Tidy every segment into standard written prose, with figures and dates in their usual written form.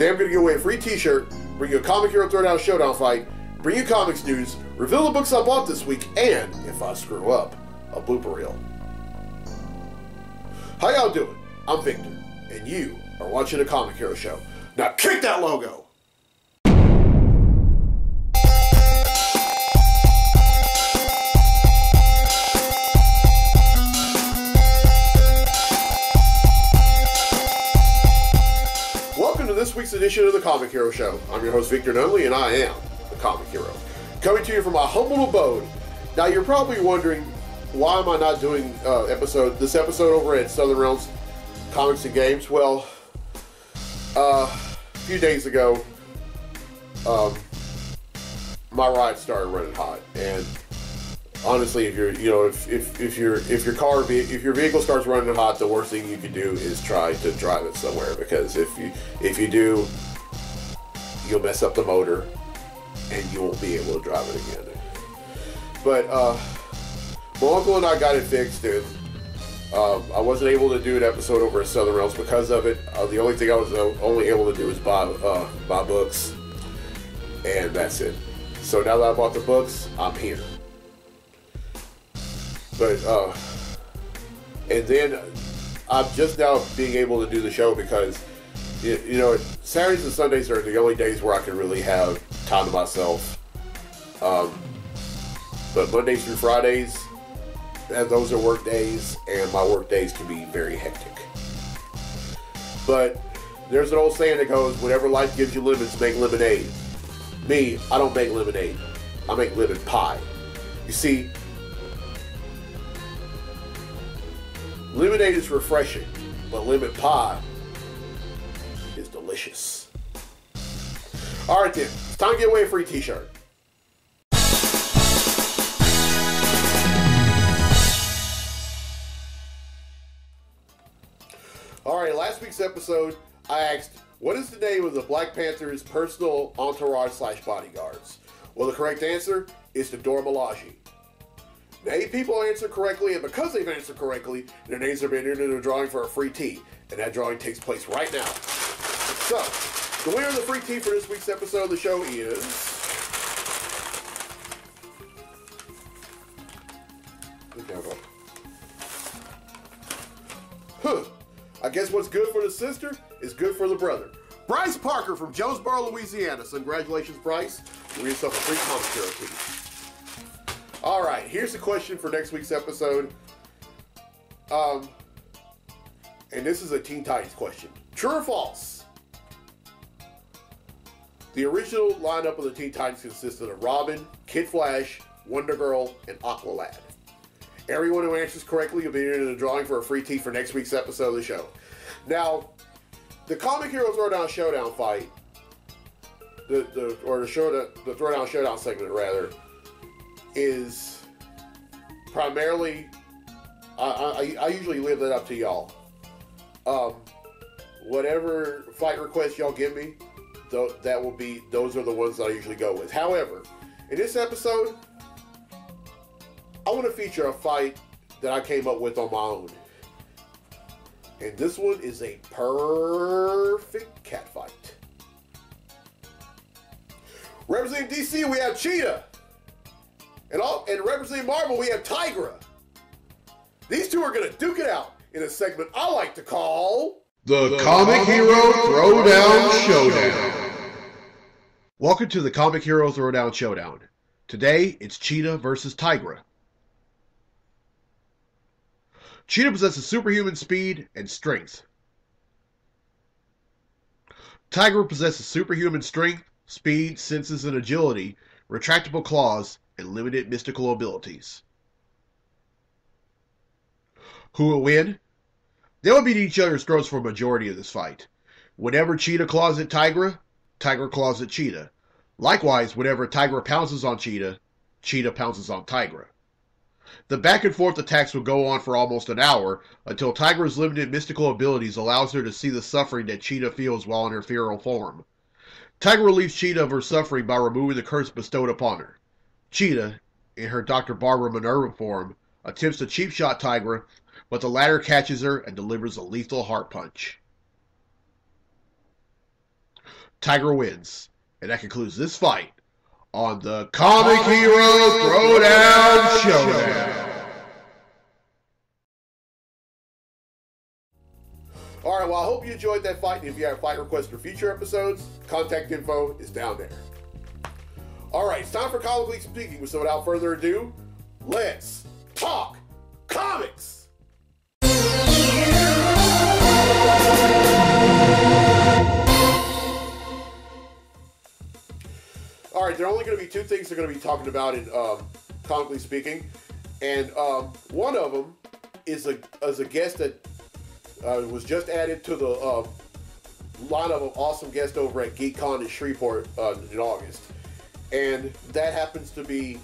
Today I'm going to give away a free t-shirt, bring you a Comic Hero Throwdown Showdown fight, bring you comics news, reveal the books I bought this week, and, if I screw up, a blooper reel. How y'all doing? I'm Victor, and you are watching a Comic Hero show. Now kick that logo! Welcome to this week's edition of the Comic Hero Show. I'm your host, Victor Nunley, and I am the Comic Hero. Coming to you from my humble abode. Now, you're probably wondering, why am I not doing this episode over at Southern Realms Comics and Games? Well, a few days ago, my ride started running hot, and honestly, if your vehicle starts running hot, the worst thing you can do is try to drive it somewhere, because if you do, you'll mess up the motor and you won't be able to drive it again. But my uncle and I got it fixed, and I wasn't able to do an episode over at Southern Realms because of it. The only thing I was only able to do was buy books, and that's it. So now that I bought the books, I'm here. But, and then I'm just now being able to do the show because, you know, Saturdays and Sundays are the only days where I can really have time to myself. But Mondays through Fridays, and those are work days, and my work days can be very hectic. But there's an old saying that goes, whenever life gives you lemons, make lemonade. Me, I don't make lemonade. I make lemon pie. You see, lemonade is refreshing, but lemon pie is delicious. Alright then, it's time to get away a free t-shirt. Alright, last week's episode, I asked, what is the name of the Black Panther's personal entourage / bodyguards? Well, the correct answer is the Dora Milaje. Now, 8 people answered correctly, and because they've answered correctly, their names have been entered into a drawing for a free tee, and that drawing takes place right now. So, the winner of the free tee for this week's episode of the show is... I guess what's good for the sister is good for the brother. Bryce Parker from Jonesboro, Louisiana. So congratulations, Bryce. You win yourself a free Comic Hero tee. Alright, here's the question for next week's episode. And this is a Teen Titans question. True or false? The original lineup of the Teen Titans consisted of Robin, Kid Flash, Wonder Girl, and Aqualad. Everyone who answers correctly will be entered in the drawing for a free tee for next week's episode of the show. Now, the Comic Hero Throwdown Showdown fight, the Throwdown Showdown segment rather, is primarily, I usually leave that up to y'all. Whatever fight requests y'all give me, those are the ones that I usually go with. However, in this episode, I want to feature a fight that I came up with on my own. And this one is a perfect cat fight. Representing DC, we have Cheetah. And representing Marvel, we have Tigra. These two are going to duke it out in a segment I like to call... The Comic Hero Throwdown Showdown. Welcome to the Comic Hero Throwdown Showdown. Today, it's Cheetah versus Tigra. Cheetah possesses superhuman speed and strength. Tigra possesses superhuman strength, speed, senses, and agility, retractable claws, and limited mystical abilities. Who will win? They will beat each other's throats for a majority of this fight. Whenever Cheetah claws at Tigra, Tigra claws at Cheetah. Likewise, whenever Tigra pounces on Cheetah, Cheetah pounces on Tigra. The back and forth attacks will go on for almost an hour until Tigra's limited mystical abilities allows her to see the suffering that Cheetah feels while in her feral form. Tigra relieves Cheetah of her suffering by removing the curse bestowed upon her. Cheetah, in her Dr. Barbara Minerva form, attempts to cheap shot Tigra, but the latter catches her and delivers a lethal heart punch. Tiger wins. And that concludes this fight on the Comic Hero Throwdown Showdown. All right, well, I hope you enjoyed that fight. If you have fight requests for future episodes, contact info is down there. All right, it's time for Comically Speaking. So without further ado, let's talk comics. All right, there are only going to be two things they're going to be talking about in Comically Speaking, and one of them is a guest that was just added to the lineup of awesome guests over at GeekCon in Shreveport in August, and that happens to be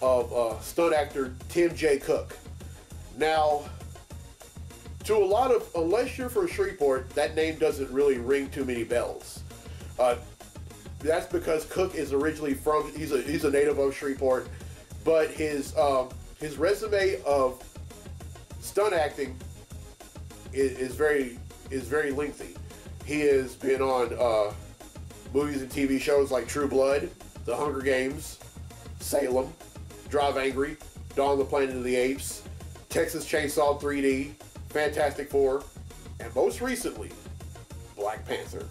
of stunt actor Tim J. Cook. Now, to a lot of, unless you're from Shreveport, that name doesn't really ring too many bells. That's because Cook is originally from, he's a native of Shreveport, but his resume of stunt acting is very lengthy. He has been on movies and TV shows like True Blood, The Hunger Games, Salem, Drive Angry, Dawn of the Planet of the Apes, Texas Chainsaw 3D, Fantastic Four, and most recently, Black Panther.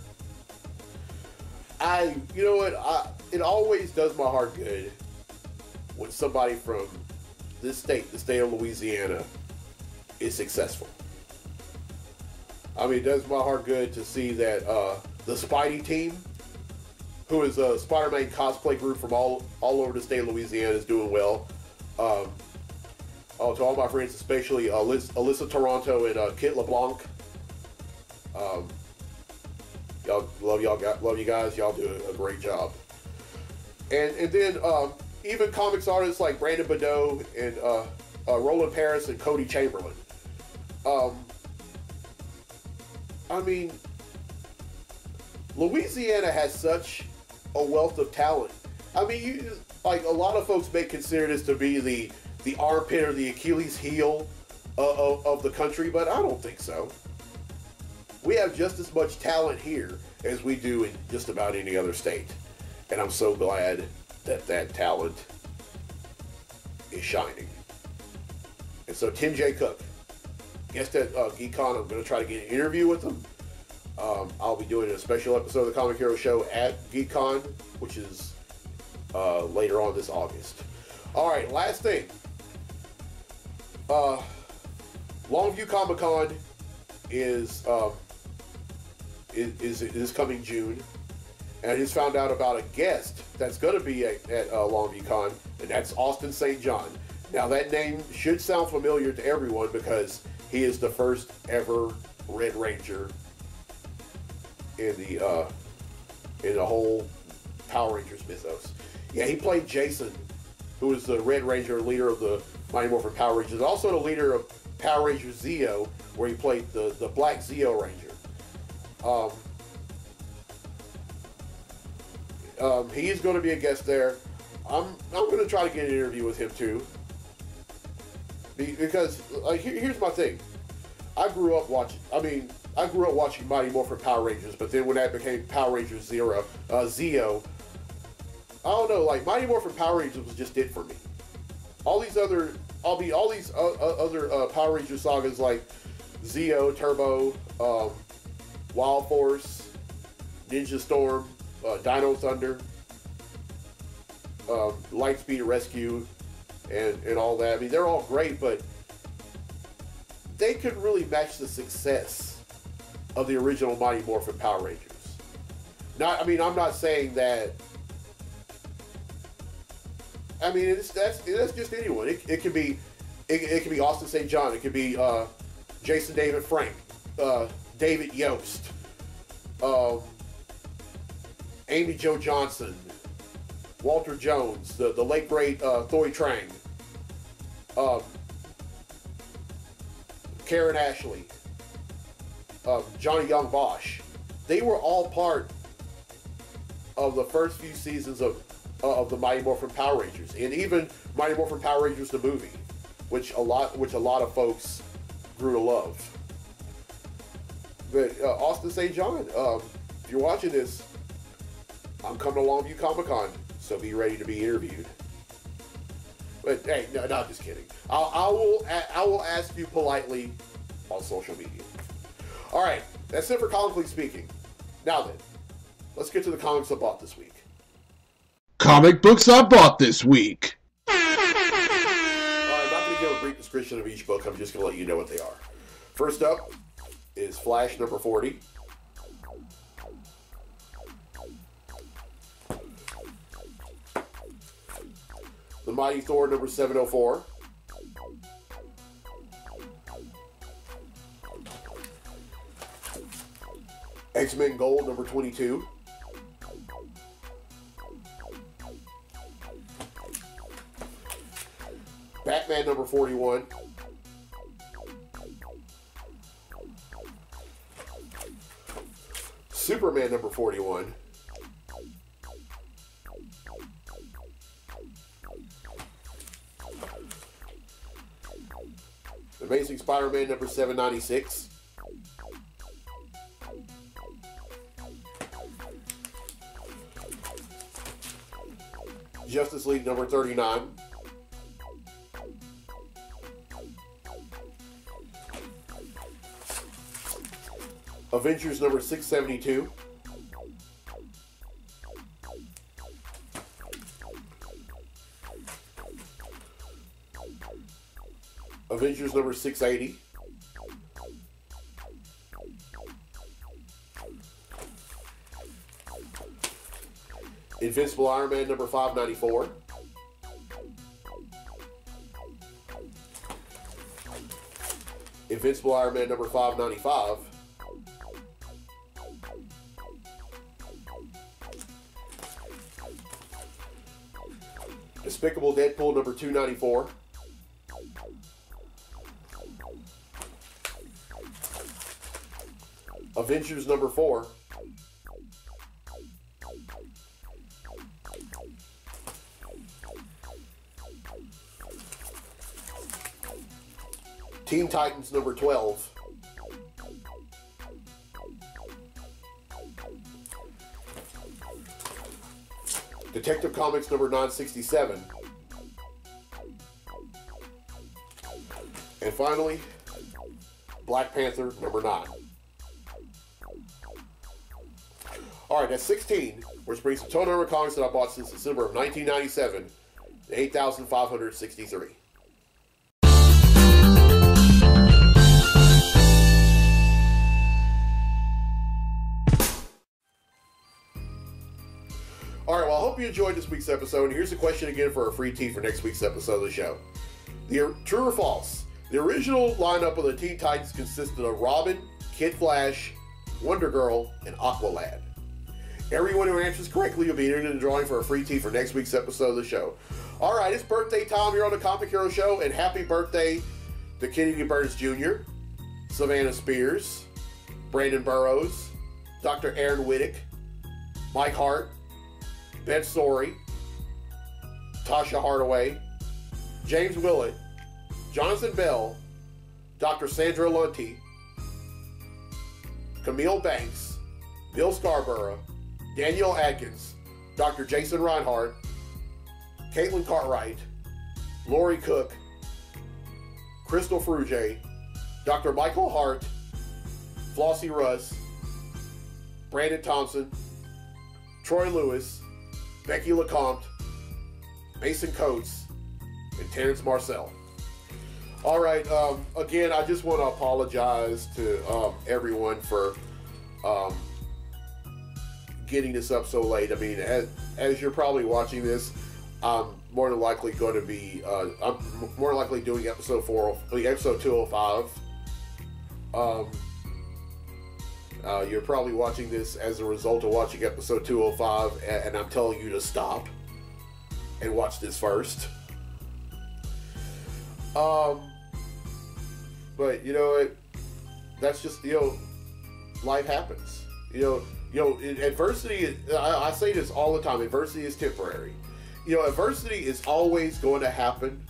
You know what? It always does my heart good when somebody from this state, the state of Louisiana, is successful. I mean, it does my heart good to see that the Spidey team, who is a Spider-Man cosplay group from all over the state of Louisiana, is doing well. To all my friends, especially Alyssa Toronto and Kit LeBlanc. Y'all love you guys. Y'all do a great job. And then even comics artists like Brandon Badeau and Roland Paris and Cody Chamberlain. I mean, Louisiana has such a wealth of talent. I mean, like a lot of folks may consider this to be the armpit or the Achilles heel of the country, but I don't think so. We have just as much talent here as we do in just about any other state. And I'm so glad that that talent is shining. And so Tim J. Cook, guest at GeekCon, I'm going to try to get an interview with him. I'll be doing a special episode of the Comic Hero Show at GeekCon, which is later on this August. All right, last thing. Longview Comic Con is coming June, and I just found out about a guest that's going to be at Longview Con, and that's Austin St. John. Now that name should sound familiar to everyone because he is the first ever Red Ranger in the whole Power Rangers mythos. Yeah, he played Jason, who is the Red Ranger, leader of the Mighty Morphin Power Rangers, also the leader of Power Rangers Zeo, where he played the Black Zeo Ranger. He is going to be a guest there. I'm going to try to get an interview with him too, because here's my thing. I grew up watching Mighty Morphin Power Rangers, but then when that became Power Rangers Zeo, I don't know, like Mighty Morphin Power Rangers was just it for me. All these other Power Ranger sagas like Zeo, Turbo, Wild Force, Ninja Storm, Dino Thunder, Lightspeed Rescue, and all that. I mean, they're all great, but they couldn't really match the success of the original Mighty Morphin Power Rangers. I'm not saying that. I mean, that's just anyone. It could be Austin St. John. It could be Jason David Frank, David Yost, Amy Jo Johnson, Walter Jones, the late great Thoy Trang, Karen Ashley, Johnny Young Bosch. They were all part of the first few seasons of the Mighty Morphin Power Rangers, and even Mighty Morphin Power Rangers the movie, which a lot of folks grew to love. But Austin St. John, if you're watching this, I'm coming along with you Comic-Con, so be ready to be interviewed. But hey, no, just kidding. I will ask you politely on social media. All right, that's it for Comically Speaking. Now then, let's get to the comics I bought this week. Comic books I bought this week. All right, I'm not going to give a brief description of each book. I'm just going to let you know what they are. First up is Flash number 40. The Mighty Thor number 704. X-Men Gold number 22. Batman number 41. Superman number 41. Amazing Spider-Man number 796. Justice League number 39. Avengers number 672. Avengers number 680. Invincible Iron Man number 594. Invincible Iron Man number 595. Despicable Deadpool number 294. Avengers number 4. Teen Titans number 12. Detective Comics number 967. And finally, Black Panther number 9. Alright, that's 16, which brings the total number of comics that I bought since December of 1997 to 8,563. Alright, well, I hope you enjoyed this week's episode. And here's the question again for a free tee for next week's episode of the show. True or false? The original lineup of the Teen Titans consisted of Robin, Kid Flash, Wonder Girl, and Aqualad. Everyone who answers correctly will be entered in the drawing for a free tee for next week's episode of the show. Alright, it's birthday time here on the Comic Hero Show, and happy birthday to Kennedy Burns Jr., Savannah Spears, Brandon Burrows, Dr. Aaron Wittick, Mike Hart, Ben Story, Tasha Hardaway, James Willett, Jonathan Bell, Dr. Sandra Lunty, Camille Banks, Bill Scarborough, Daniel Atkins, Dr. Jason Reinhardt, Caitlin Cartwright, Lori Cook, Crystal Fruge, Dr. Michael Hart, Flossie Russ, Brandon Thompson, Troy Lewis, Becky LeCompte, Mason Coates, and Terrence Marcel. All right, again, I just want to apologize to everyone for getting this up so late. I mean, as you're probably watching this, I'm more than likely going to be, I'm more likely doing episode 205. You're probably watching this as a result of watching episode 205, and I'm telling you to stop and watch this first. But you know what? That's just, life happens. Adversity. I say this all the time. Adversity is temporary. Adversity is always going to happen,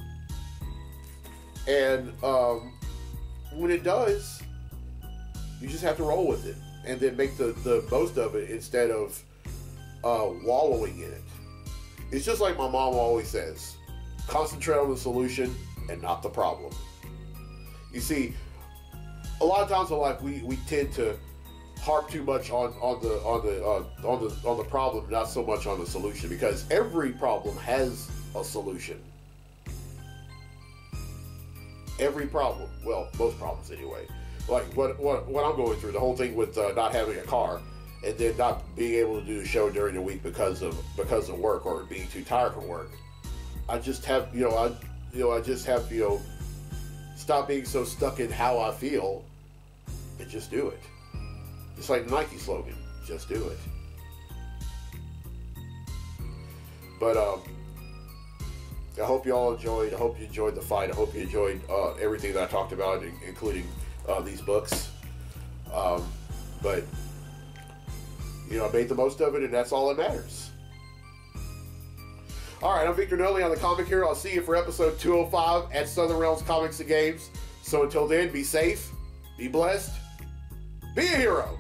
and when it does, you just have to roll with it. and then make the most of it instead of wallowing in it. It's just like my mom always says, concentrate on the solution and not the problem. You see, a lot of times in life we tend to harp too much on the problem, not so much on the solution, because every problem has a solution. Every problem, well, most problems anyway. Like what I'm going through, the whole thing with not having a car, and then not being able to do the show during the week because of work or being too tired from work. I just have stop being so stuck in how I feel and just do it. Just like the Nike slogan, just do it. But I hope you all enjoyed. I hope you enjoyed the fight. I hope you enjoyed everything that I talked about, including these books. But I made the most of it, and that's all that matters. All right, I'm Victor Nolly on the Comic Hero. I'll see you for episode 205 at Southern Realms Comics and Games. So until then, be safe, be blessed, be a hero.